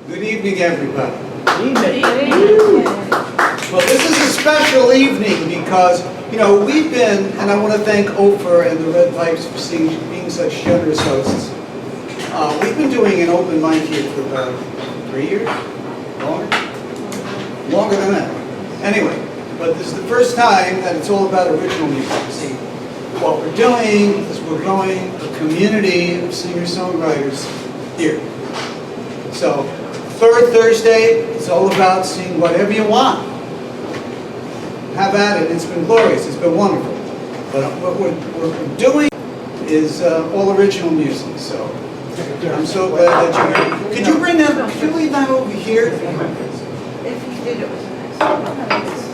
Good evening, everybody. Good evening. Well, this is a special evening because, we've been, and I want to thank Oprah and the Red Pipes for being such generous hosts. We've been doing an open mic here for about 3 years? Longer? Longer than that. Anyway, but this is the first time that it's all about original music. See, what we're doing is we're growing a community of singer-songwriters here. So, third Thursday, it's all about sing whatever you want. Have at it. It's been glorious. It's been wonderful. But what we're doing is all original music. So I'm so glad that you're here. Could you bring that? Could you leave that over here? If you did, it was nice.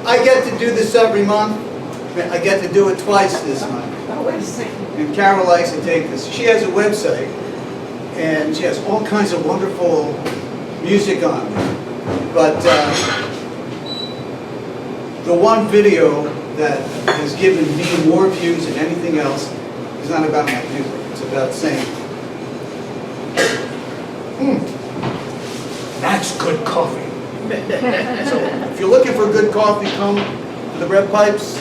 I get to do this every month. I get to do it twice this month. Oh, wait a second. And Carol likes to take this. She has a website, and she has all kinds of wonderful music on it. But the one video that has given me more views than anything else is not about my music. It's about saying, that's good coffee. So if you're looking for good coffee, come to the Red Pipes.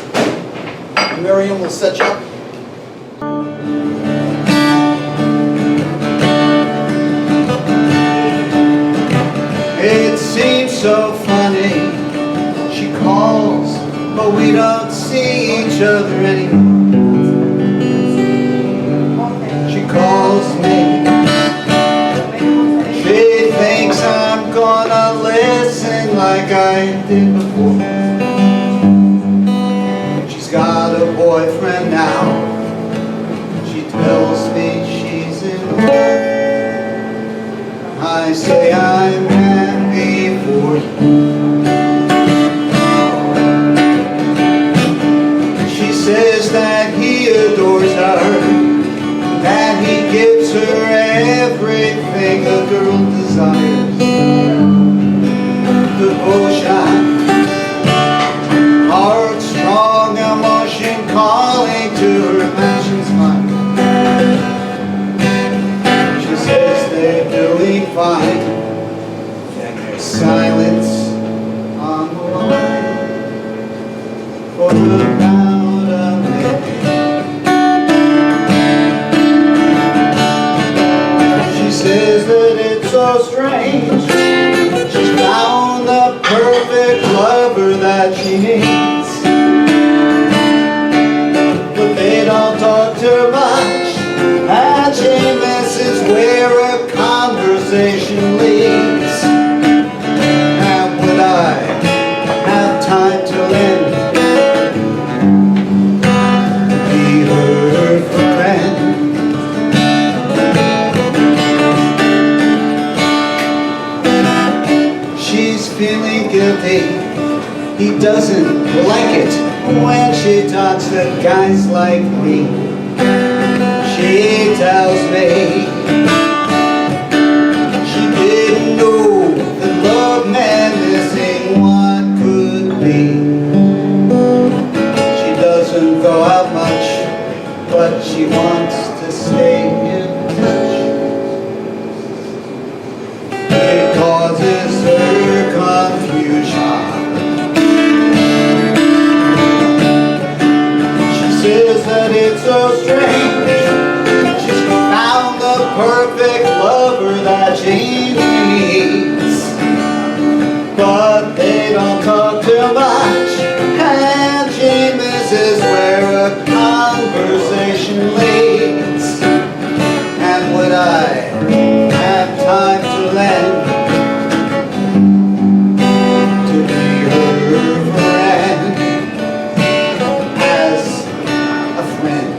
Miriam will set you up. It seems so funny. She calls, but we don't see each other anymore. She calls me. She thinks I'm gonna listen like I did before. She's got a boyfriend now. She tells me she's in love. I say I'm happy for you. She says that he adores her, that he gives her everything a girl desires. Devotion, heart strong, emotion calling to her passion's mind. She says they're doing fine, and there's silence on the line for about a minute. She says that it's so strange. She's found the perfect lover that she needs, but they don't talk too much, and she misses where a conversation leads. And would I have time to lend, be her friend? She's feeling guilty. He doesn't like it when she talks to guys like me. She tells me she didn't know that love meant missing what could be. She doesn't go out much, but she wants to stay in touch. It causes her confusion. She says that it's so strange. She's found the perfect lover that she needs, but they don't talk too much, and she misses where a conversation leads. And would I have time to lend, to be her friend, as a friend?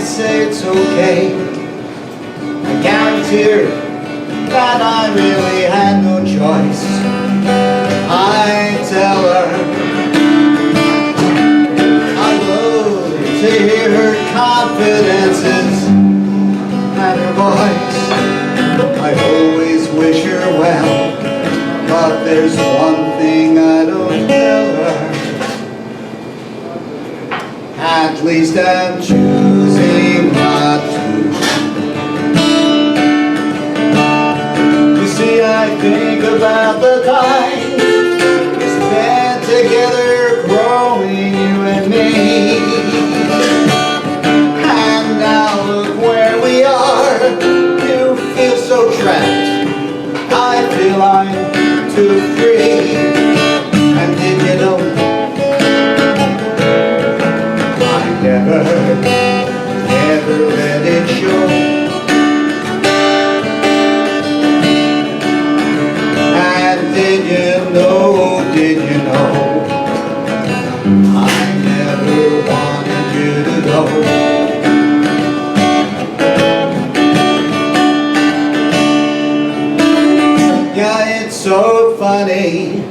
say it's okay. I guarantee her that I really had no choice. I tell her I love to hear her confidences and her voice. I always wish her well, but there's one thing I don't tell her. At least I'm choosing not to. You see, I think about the time we spent together growing, you and me. And now look where we are. You feel so trapped. I feel I'm too free. And did you know never let it show. And did you know, I never wanted you to go. Yeah, it's so funny.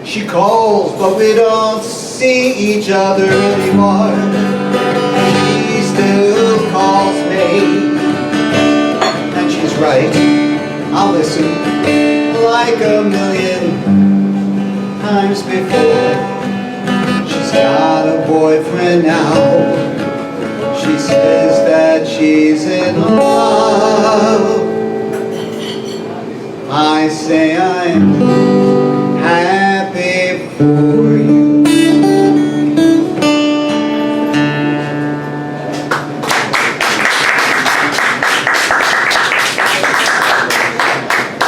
She calls, but we don't see each other anymore. She still calls me, and she's right. I'll listen like a million times before. She's got a boyfriend now. She says that she's in love. I say I'm happy for you.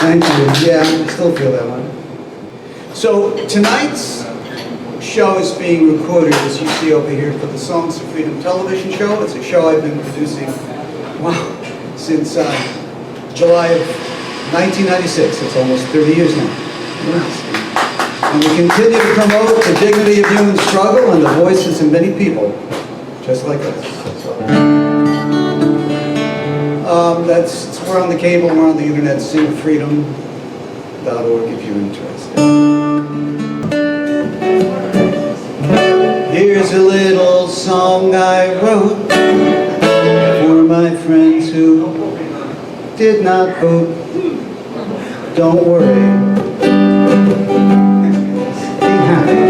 Thank you. Yeah, I still feel that one. So tonight's show is being recorded, as you see over here, for the Songs of Freedom television show. It's a show I've been producing, wow, since July of 1996. It's almost 30 years now. And we continue to promote the dignity of human struggle and the voices of many people, just like us. We're on the cable, we're on the internet, singfreedom.org if you're interested. Here's a little song I wrote for my friends who did not vote. Don't worry. Be happy.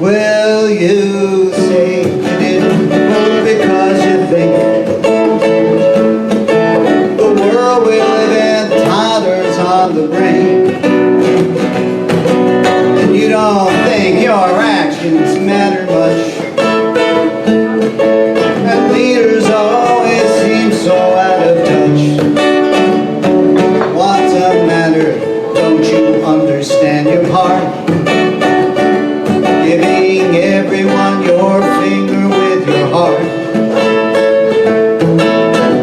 Will you say you didn't vote because you think the world we live in totters on the brink, and you don't think your actions matter much, and leaders always seem so out of touch? What's the matter? Don't you understand your part? Giving everyone your finger with your heart.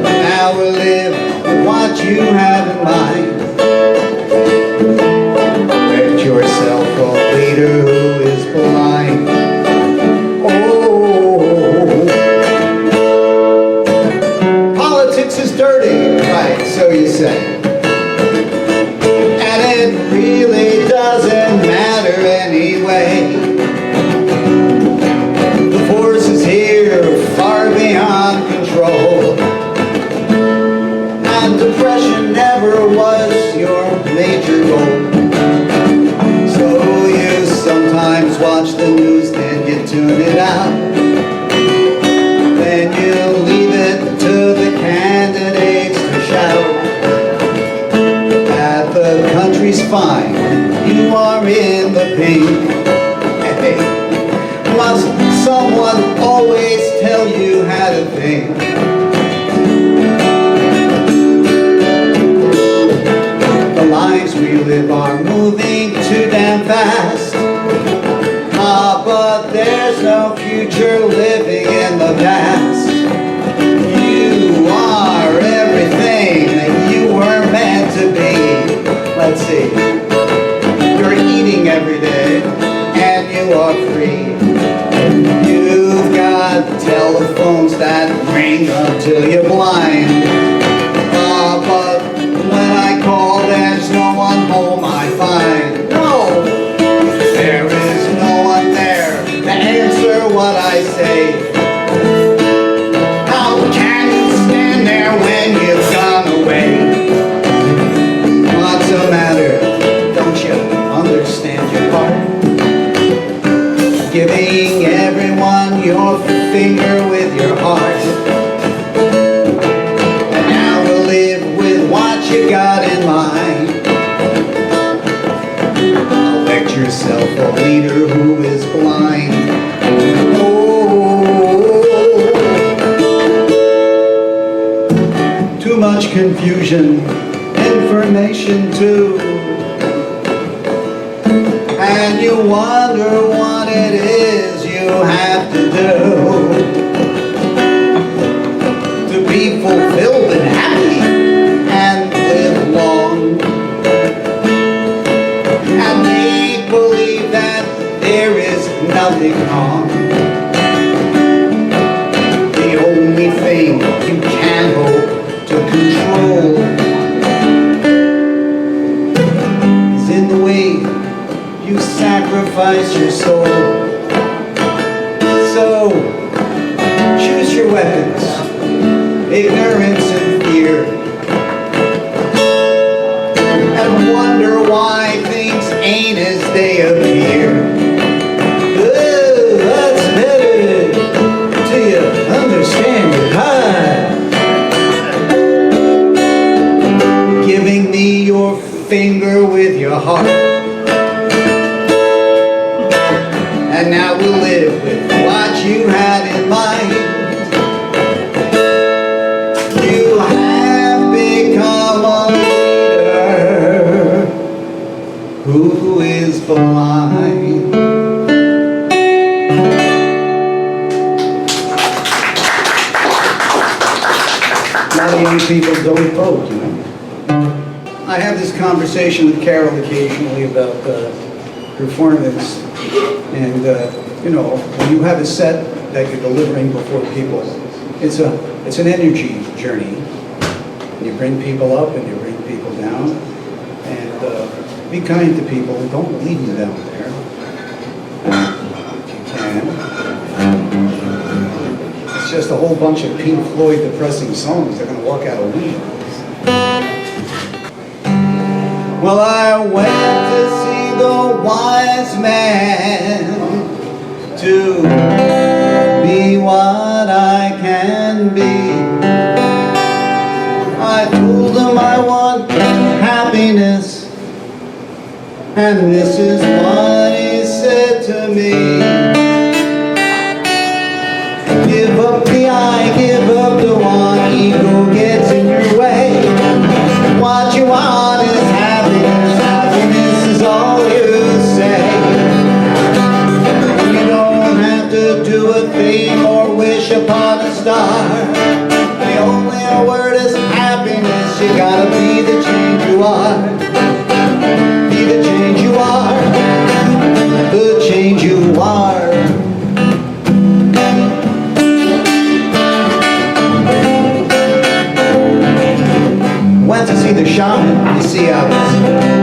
Now we'll live with what you have in mind. Let yourself a leader who is blind. Oh, politics is dirty, right, so you say. And it really doesn't matter anyway. The forces here are far beyond control, and depression never was your major goal. So you sometimes watch the news, then you tune it out. Then you leave it to the candidates to shout that the country's fine, you are in the pink. Hey, must someone always tell you how to think? The lives we live are moving too damn fast. But there's no future living in the past. You are everything that you were meant to be. Let's see. You're eating every day, and you are free. You what I say. How can you stand there when you've gone away? What's the matter? Don't you understand your part? Giving everyone your finger with your heart. And now we'll live with what you got in mind. Elect yourself a leader who is blind. Oh, too much confusion, information too. And you wonder what it is you have to do to be fulfilled and happy and live long. And they believe that there is nothing wrong. The only thing you can hope to control is in the way you sacrifice your soul. So, choose your weapons, ignorance and fear, and wonder why things ain't as they appear. Oh, that's better till you understand your heart. Giving me your finger with your heart. And now we'll live with what you had in mind. You have become a leader who is blind. A lot of young people don't vote, you know. I have this conversation with Carol occasionally about performance. And, you know, when you have a set that you're delivering before people, it's an energy journey. You bring people up and you bring people down. And be kind to people. Don't leave them down there. If you can. It's just a whole bunch of Pink Floyd depressing songs. They're going to walk out of windows. Well, I went to see the wise man to be what I can be. I told him I want happiness, and this is what he said to me. Give up the I, give up the one, ego gets in your way. What you want is happiness, happiness is all you say. You don't have to do a thing or wish upon a star. The only word is happiness, you gotta be the change you are. Be the change you are, the change you are. Went to see the shaman, you see, I was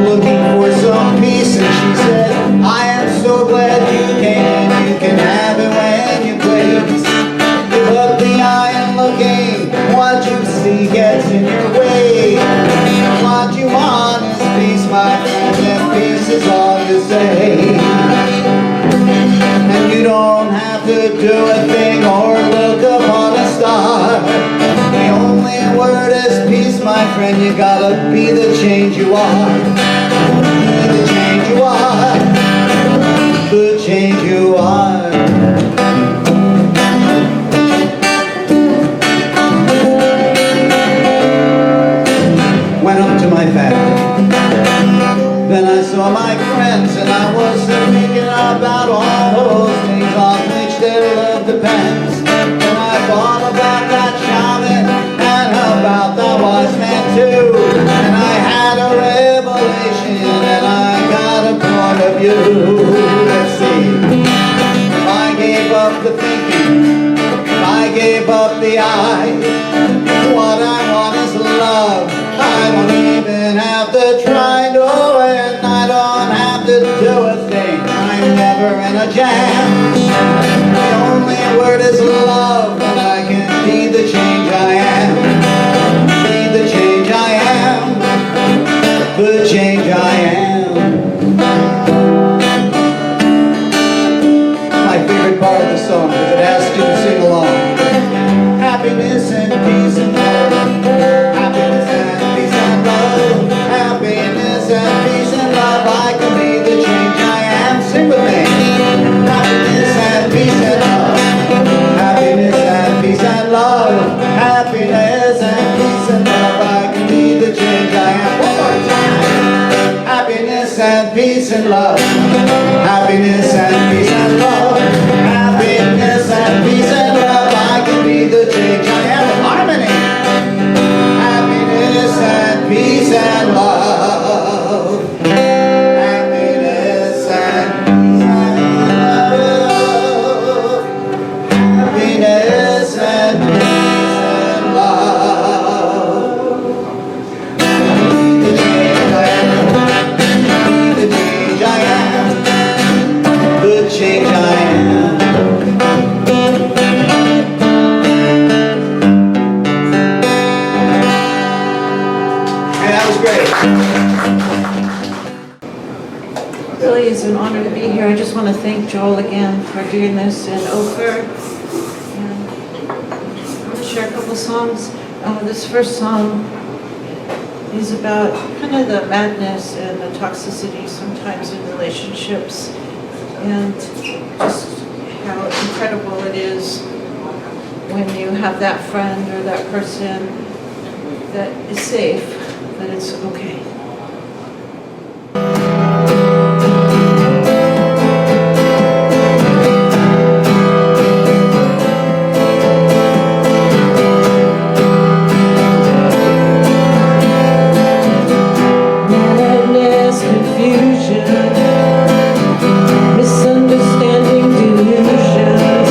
looking for some peace, and she said, I am so glad you came, you can have it when you please. Give up the eye and looking, what you see gets in your way. What you want is peace, my friend, and peace is all you say. And you don't have to do a thing or look upon a star. The only word is peace, my friend, you gotta be the change you are. Be the change you are. The change you are. Went up to my factory. Then I saw my friends, and I was thinking about all those things on which their love depends. And I thought about that shaman and about the wise man too. And I had a revelation, and I got a point of view. Let's see. If I gave up the thinking, if I gave up the I, what I want is love. I don't even have to try, no, and I don't have to do a thing. I'm never in a jam. word is love, and I can be the change I am. Be the change I am. The change I am. My favorite part of the song, because it asks you to sing along. Happiness and peace and love. Happiness and peace and love. Happiness and peace and love. I can be the change I am. Sing with me. Happiness and peace and love. Happiness and peace and love. Happiness and peace and love. I can be the change I am. One more time. Happiness and peace and love. Happiness and peace and love. Happiness and peace and love. I can be the change I am. In harmony. Happiness and peace and love. Happiness and peace and love. Happiness and peace and love. The change I am. The change I am. The change I am. And that was great. Really is an honor to be here. I just want to thank Joel again for doing this, and Ofer. And I'm going to share a couple songs. This first song is about kind of the madness and the toxicity sometimes in relationships, and just how incredible it is when you have that friend or that person that is safe, that it's okay. Madness, confusion, misunderstanding, delusions,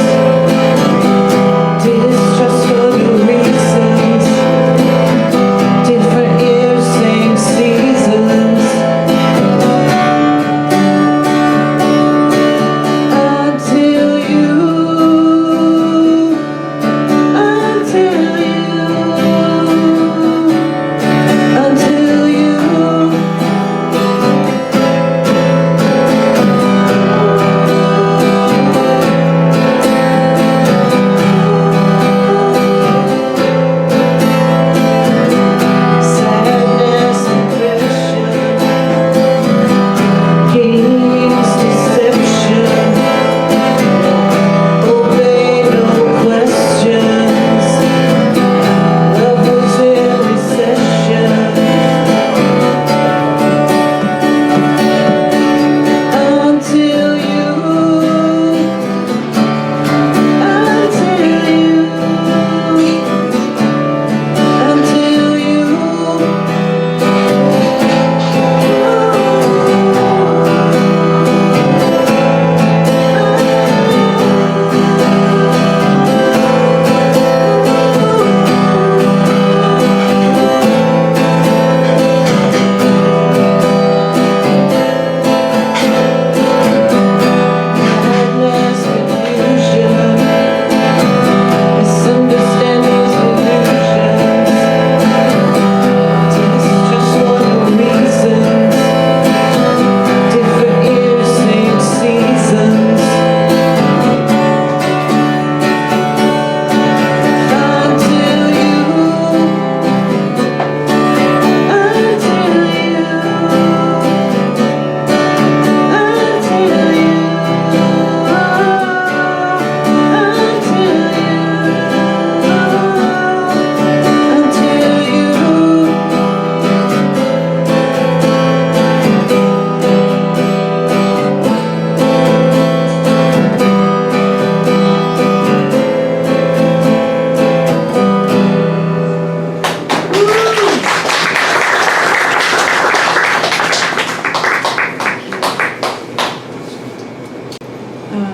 distrustful reasons, different years, same seasons. Until you, until you. Sadness, aggression, games, deception, obey no questions, levels in recession. Until you, until you. Madness, confusion, misunderstandings, delusions, distrustful reasons, different years, same seasons. Until you,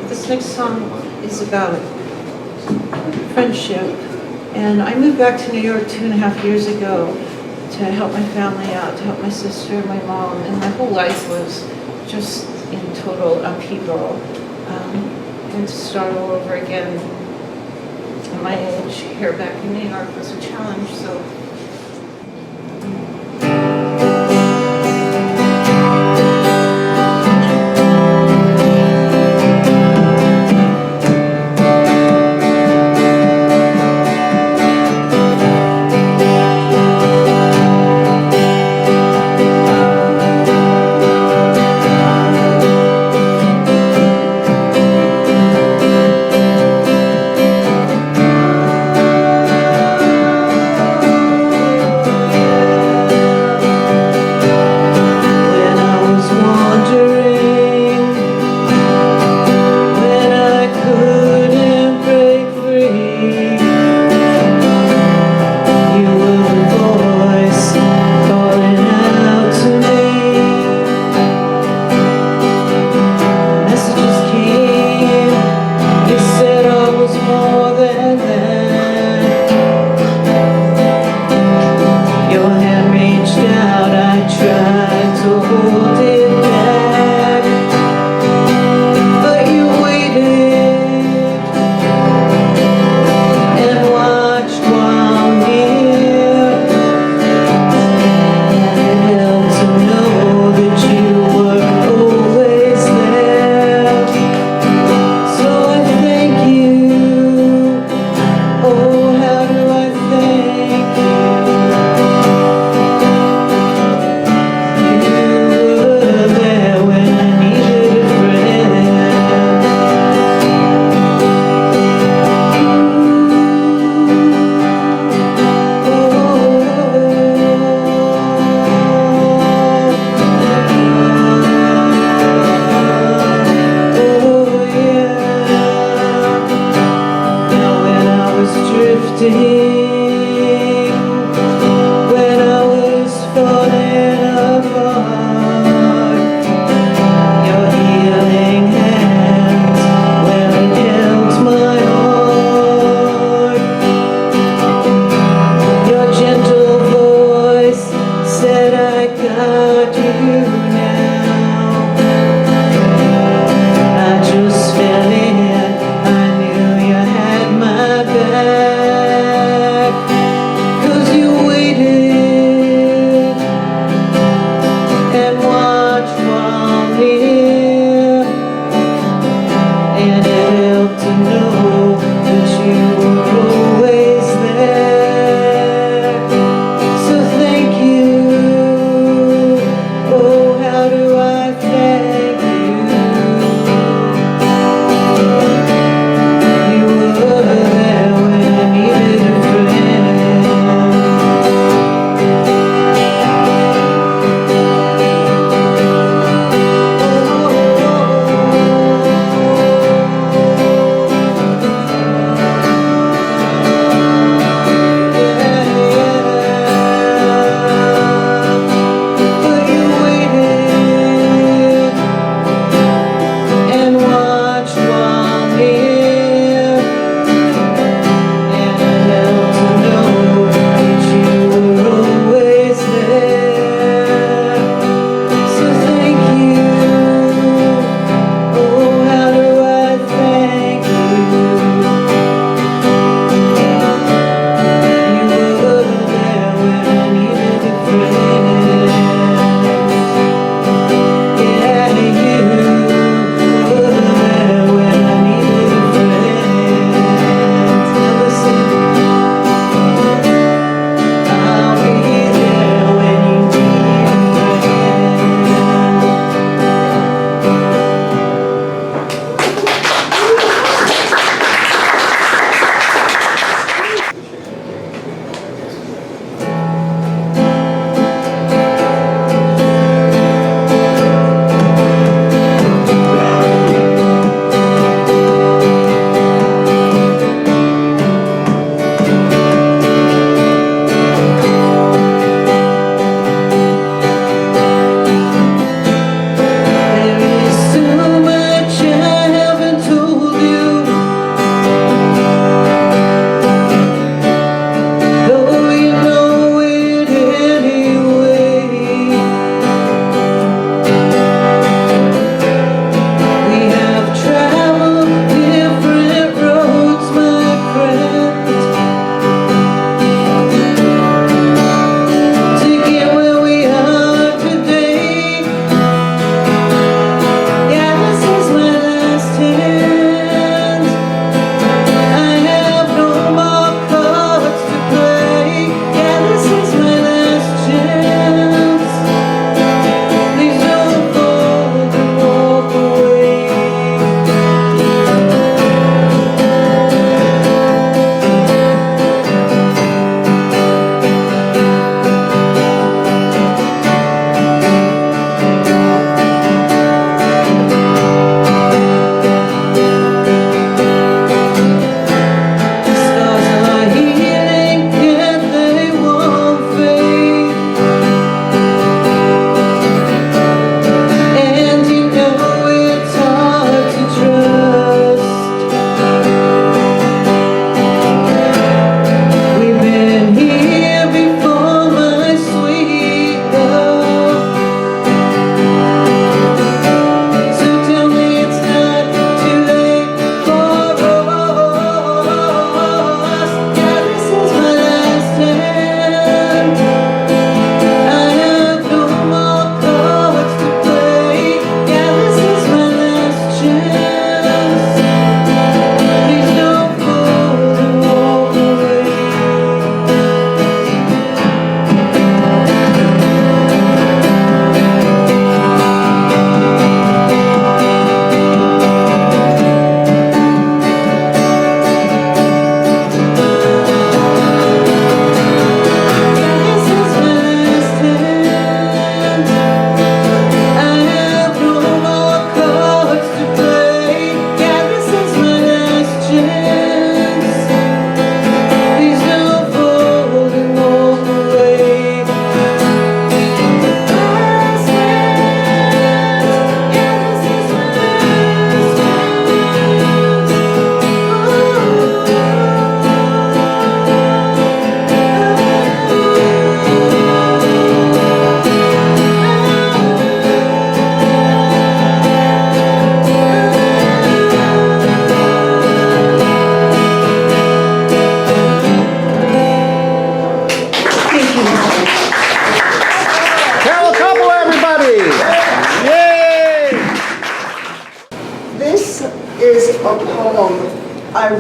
this next song is about friendship, and I moved back to New York 2.5 years ago to help my family out, to help my sister and my mom, and my whole life was just in total upheaval. And to start all over again for my age here back in New York was a challenge, so.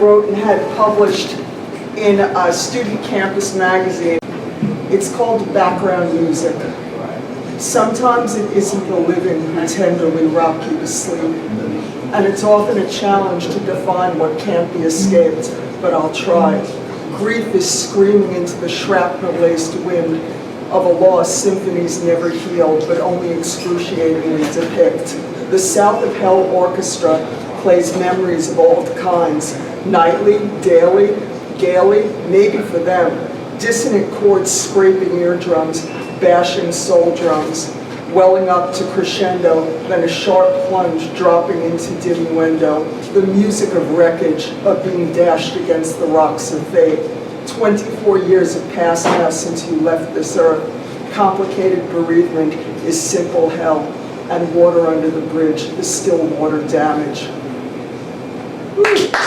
wrote and had published in a student campus magazine. It's called Background Music. Sometimes it isn't the living who tenderly rock you to sleep, and it's often a challenge to define what can't be escaped, but I'll try. Grief is screaming into the shrapnel-laced wind of a loss symphonies never healed, but only excruciatingly depict. The South of Hell Orchestra plays memories of all kinds, nightly, daily, gaily, maybe for them. Dissonant chords scraping eardrums, bashing soul drums, welling up to crescendo, then a sharp plunge dropping into diminuendo, the music of wreckage, of being dashed against the rocks of fate. 24 years have passed now since you left this earth. Complicated bereavement is simple hell, and water under the bridge is still water damage. Woo.